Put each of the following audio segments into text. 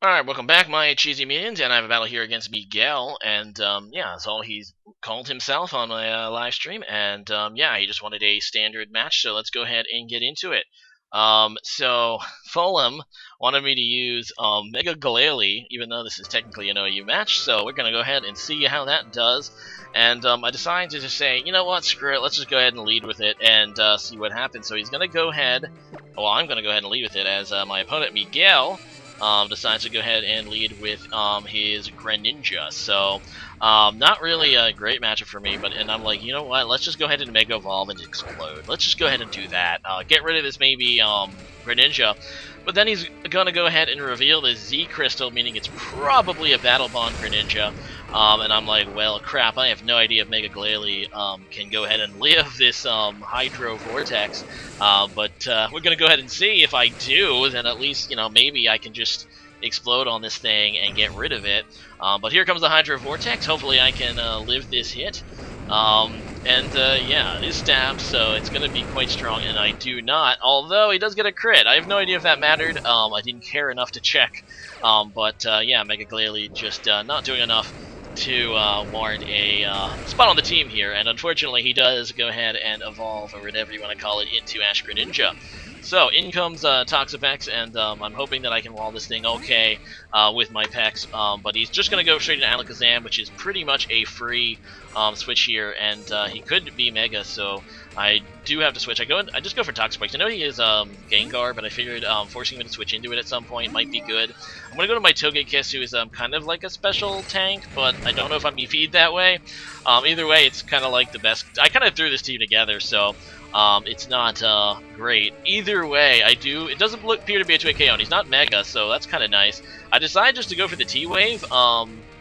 Alright, welcome back, my cheesy minions, and I have a battle here against Miguel, and, yeah, that's all he's called himself on my, live stream, and, yeah, he just wanted a standard match, so let's go ahead and get into it. So, Fulham wanted me to use, Mega Glalie, even though this is technically an OU match, so we're gonna go ahead and see how that does, and, I decided to just say, you know what, screw it, let's just go ahead and lead with it, and, see what happens. So he's gonna go ahead, well, I'm gonna go ahead and lead with it, as, my opponent, Miguel, decides to go ahead and lead with his Greninja. So, not really a great matchup for me, and I'm like, you know what, let's just go ahead and Mega Evolve and explode. Let's just go ahead and do that. Get rid of this maybe Greninja. But then he's going to go ahead and reveal this Z Crystal, meaning it's probably a Battle Bond Greninja. And I'm like, well, crap, I have no idea if Mega Glalie can go ahead and live this Hydro Vortex. But we're going to go ahead and see. If I do, then at least, you know, maybe I can just explode on this thing and get rid of it. But here comes the Hydro Vortex. Hopefully I can live this hit. Yeah, it is stabbed, so it's going to be quite strong, and I do not, although he does get a crit. I have no idea if that mattered. I didn't care enough to check. Yeah, Mega Glalie just not doing enough to warrant a spot on the team here, and unfortunately he does go ahead and evolve, or whatever you want to call it, into Ash Greninja. So, in comes Toxapex, and I'm hoping that I can wall this thing okay with my Pex, but he's just going to go straight into Alakazam, which is pretty much a free switch here, and he could be Mega, so I do have to switch. I just go for Toxapex. I know he is Gengar, but I figured forcing him to switch into it at some point might be good. I'm going to go to my Togekiss, who is kind of like a special tank, but I don't know if I'm BF'd that way. Either way, it's kind of like the best. I kind of threw this team together, so it's not great. Either way, it doesn't appear to be a 2-hit KO, and he's not Mega, so that's kind of nice. I decided just to go for the T-Wave.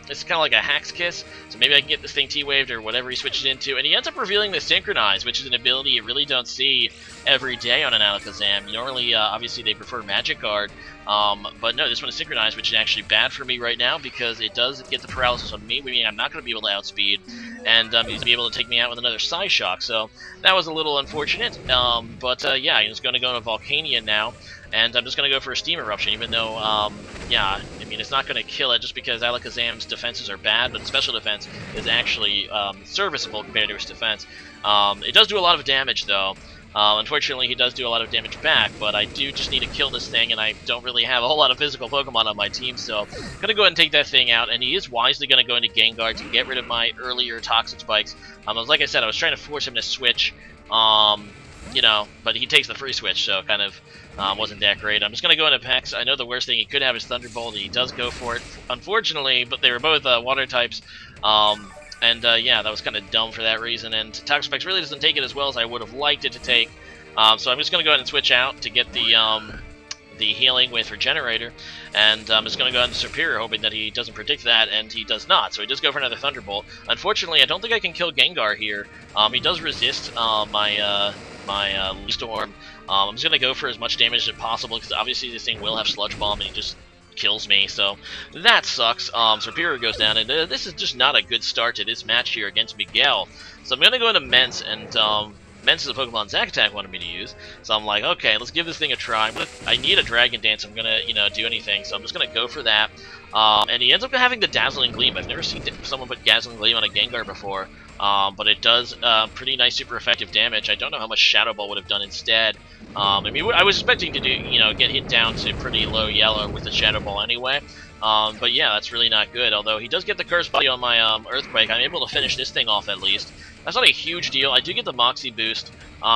It's kind of like a Hax Kiss, so maybe I can get this thing T-Waved or whatever he switches into, and he ends up revealing the Synchronize, which is an ability you really don't see every day on an Alakazam. Normally, obviously, they prefer Magic Guard, but no, this one is Synchronized, which is actually bad for me right now, because it does get the paralysis on me, meaning I'm not going to be able to outspeed, and he's going to be able to take me out with another Psyshock, so that was a little unfortunate, yeah, he's going to go into Volcanion now, and I'm just going to go for a Steam Eruption, even though, yeah, I mean, it's not going to kill it just because Alakazam's defenses are bad, but special defense is actually serviceable compared to his defense. It does do a lot of damage, though. Unfortunately, he does do a lot of damage back, but I do just need to kill this thing, and I don't really have a whole lot of physical Pokemon on my team, so I'm going to go ahead and take that thing out, and he is wisely going to go into Gengar to get rid of my earlier Toxic Spikes. Like I said, I was trying to force him to switch, you know, but he takes the free switch, so kind of wasn't that great. I'm just going to go into Pex. I know the worst thing he could have is Thunderbolt, and he does go for it, unfortunately, but they were both water types. Yeah, that was kind of dumb for that reason, and Toxapex really doesn't take it as well as I would have liked it to take. So I'm just going to go ahead and switch out to get the healing with Regenerator, and I'm just going to go ahead and Superior, hoping that he doesn't predict that, and he does not, so he does go for another Thunderbolt. Unfortunately, I don't think I can kill Gengar here. He does resist my Storm. I'm just going to go for as much damage as possible, because obviously this thing will have Sludge Bomb, and he just kills me, so that sucks. Superior goes down, and this is just not a good start to this match here against Miguel. So I'm going to go into Mence, and Mence is a Pokemon Zakatak wanted me to use, so I'm like, okay, let's give this thing a try. I need a Dragon Dance, I'm going to, you know, do anything, so I'm just going to go for that. And he ends up having the Dazzling Gleam. I've never seen someone put Dazzling Gleam on a Gengar before, but it does pretty nice, super effective damage. I don't know how much Shadow Ball would have done instead. I mean, I was expecting to do, you know, get hit down to pretty low yellow with the Shadow Ball anyway. But yeah, that's really not good. Although he does get the Curse Body on my Earthquake, I'm able to finish this thing off at least. That's not a huge deal. I do get the Moxie boost.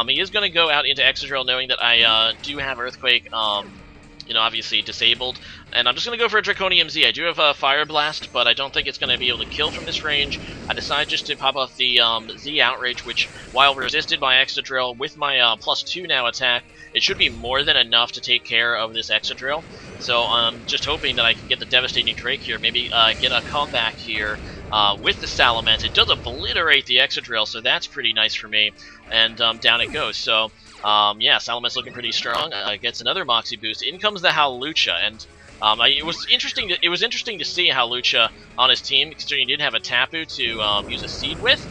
He is going to go out into Excadrill knowing that I do have Earthquake, you know, obviously disabled. And I'm just going to go for a Draconium Z. I do have a Fire Blast, but I don't think it's going to be able to kill from this range. I decided just to pop off the Z Outrage, which, while resisted by Excadrill, with my +2 now attack, it should be more than enough to take care of this Excadrill. So I'm just hoping that I can get the Devastating Drake here, maybe get a comeback here with the Salamence. It does obliterate the Excadrill, so that's pretty nice for me. And down it goes. So yeah, Salamence looking pretty strong. Gets another Moxie boost. In comes the Hawlucha, and it was interesting to see Hawlucha on his team, considering he did have a Tapu to use a Seed with.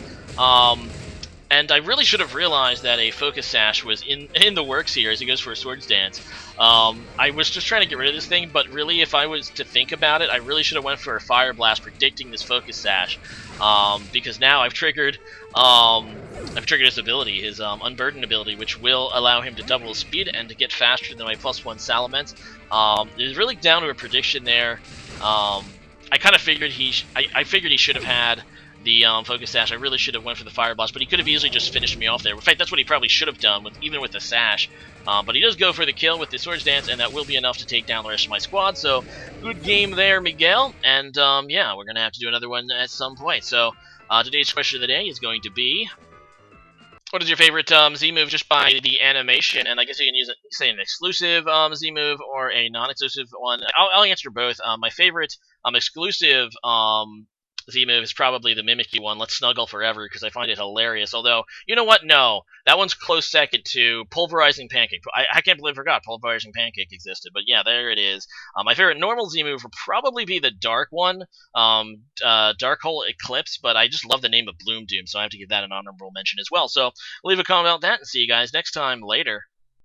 And I really should have realized that a Focus Sash was in the works here as he goes for a Swords Dance. I was just trying to get rid of this thing, but really, if I was to think about it, I really should have went for a Fire Blast predicting this Focus Sash, because now I've triggered his ability, his Unburden ability, which will allow him to double his speed and to get faster than my +1 Salamence. It was really down to a prediction there. I kind of figured I figured he should have had the Focus Sash. I really should have went for the Fire Blast, but he could have easily just finished me off there. In fact, that's what he probably should have done, even with the Sash. But he does go for the kill with the Swords Dance, and that will be enough to take down the rest of my squad. So, good game there, Miguel. And, yeah, we're going to have to do another one at some point. So, today's question of the day is going to be, what is your favorite Z-move just by the animation? And I guess you can use it, say, an exclusive Z-move or a non-exclusive one. I'll answer both. My favorite exclusive Z-move is probably the Mimicky one, Let's Snuggle Forever, because I find it hilarious. Although, you know what? No. That one's close second to Pulverizing Pancake. I can't believe I forgot Pulverizing Pancake existed. But yeah, there it is. My favorite normal Z-move would probably be the Dark one, Dark Hole Eclipse, but I just love the name of Bloom Doom, so I have to give that an honorable mention as well. So leave a comment about that and see you guys next time. Later.